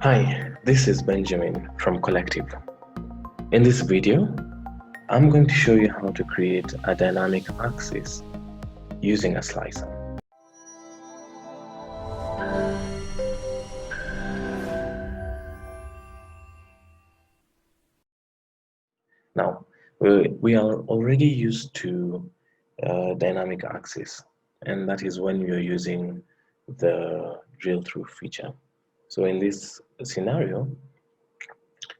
Hi, this is Benjamin from Collectiv. In this video, I'm going to show you how to create a dynamic axis using a slicer. Now, we are already used to dynamic axis, and that is when you're using the drill through feature. So in this scenario,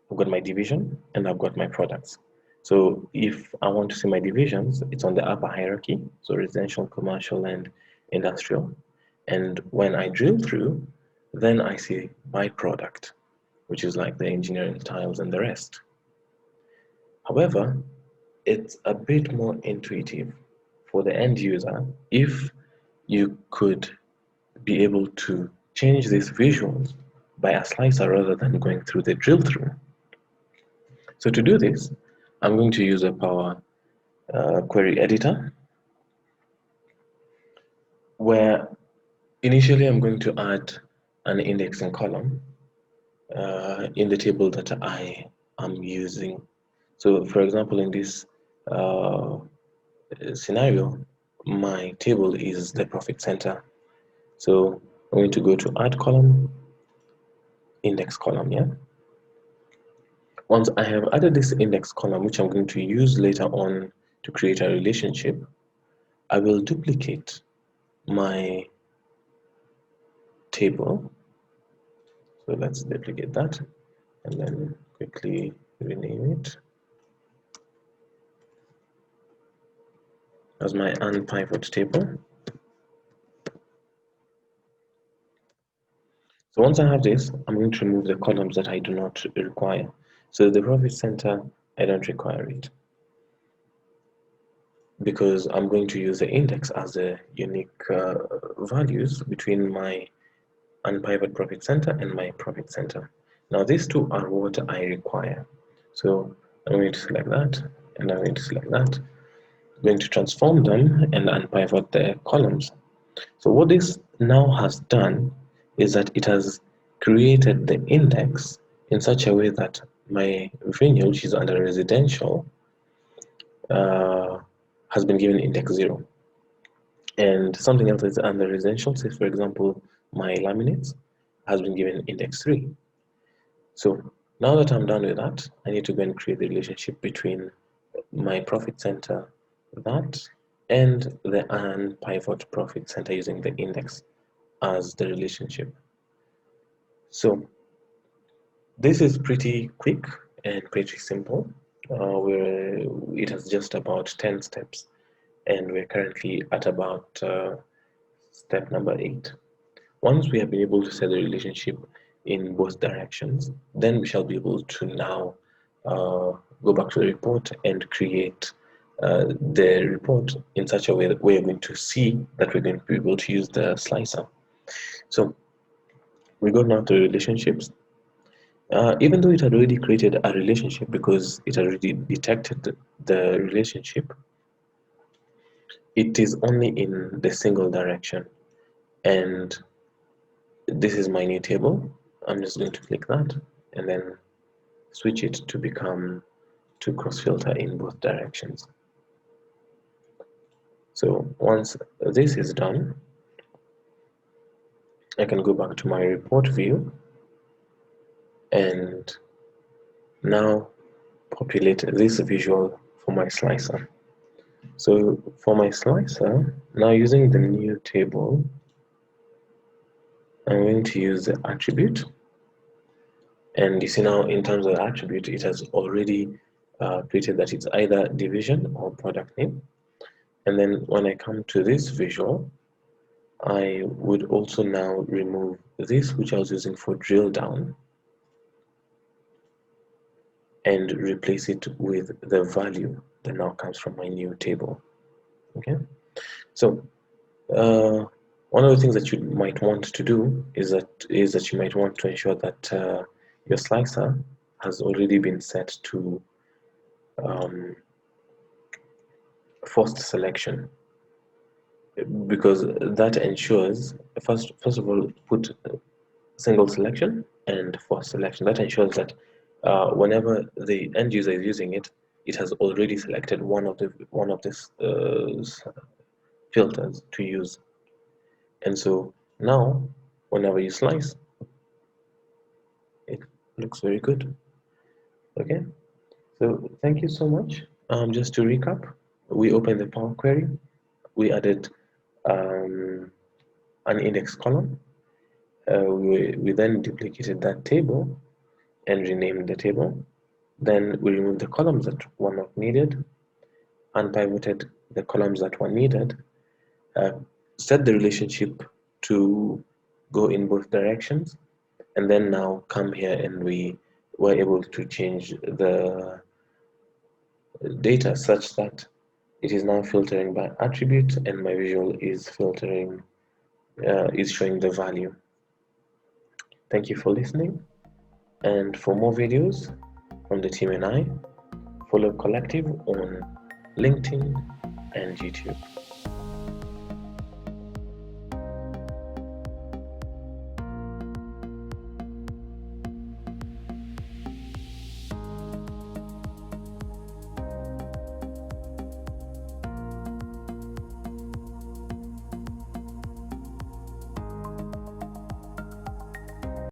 I've got my division and I've got my products. So if I want to see my divisions, it's on the upper hierarchy, so residential, commercial, and industrial. And when I drill through, then I see my product, which is like the engineering tiles and the rest. However, it's a bit more intuitive for the end user if you could be able to change these visuals by a slicer rather than going through the drill through. So to do this, I'm going to use a Power Query Editor, where initially I'm going to add an indexing column in the table that I am using. So for example, in this scenario, my table is the profit center. So I'm going to go to add column, index column, yeah? Once I have added this index column, which I'm going to use later on to create a relationship, I will duplicate my table. So let's duplicate that and then quickly rename it as my unpivot table. So once I have this, I'm going to remove the columns that I do not require. So the profit center, I don't require it because I'm going to use the index as a unique values between my unpivot profit center and my profit center. Now these two are what I require. So I'm going to select that and I'm going to select that. I'm going to transform them and unpivot the columns. So what this now has done is that it has created the index in such a way that my venue, which is under residential, has been given index 0. And something else is under residential, say for example, my laminates has been given index 3. So now that I'm done with that, I need to go and create the relationship between my profit center, that, and the unpivot profit center using the index as the relationship. So this is pretty quick and pretty simple. It has just about 10 steps, and we're currently at about step number 8. Once we have been able to set the relationship in both directions, then we shall be able to now go back to the report and create the report in such a way that we're going to see that we're going to be able to use the slicer. So we go now to relationships. Even though it had already created a relationship because it already detected the relationship, it is only in the single direction. And this is my new table. I'm just going to click that and then switch it to become to cross filter in both directions. So once this is done, I can go back to my report view and now populate this visual for my slicer. So for my slicer, now using the new table, I'm going to use the attribute. And you see now in terms of the attribute, it has already created that it's either division or product name. And then when I come to this visual, I would also now remove this, which I was using for drill down, and replace it with the value that now comes from my new table. Okay, so one of the things that you might want to do is that you might want to ensure that your slicer has already been set to forced selection, because that ensures first of all put single selection and for selection. That ensures that whenever the end user is using it, it has already selected one of these filters to use. And so now, whenever you slice, it looks very good. Okay, so thank you so much. Just to recap, we opened the Power Query, we added an index column, we then duplicated that table and renamed the table. Then we removed the columns that were not needed, unpivoted the columns that were needed, set the relationship to go in both directions, and then now come here and we were able to change the data such that it is now filtering by attribute, and my visual is filtering is showing the value. Thank you for listening, and for more videos from the team and I, follow Collectiv on LinkedIn and YouTube.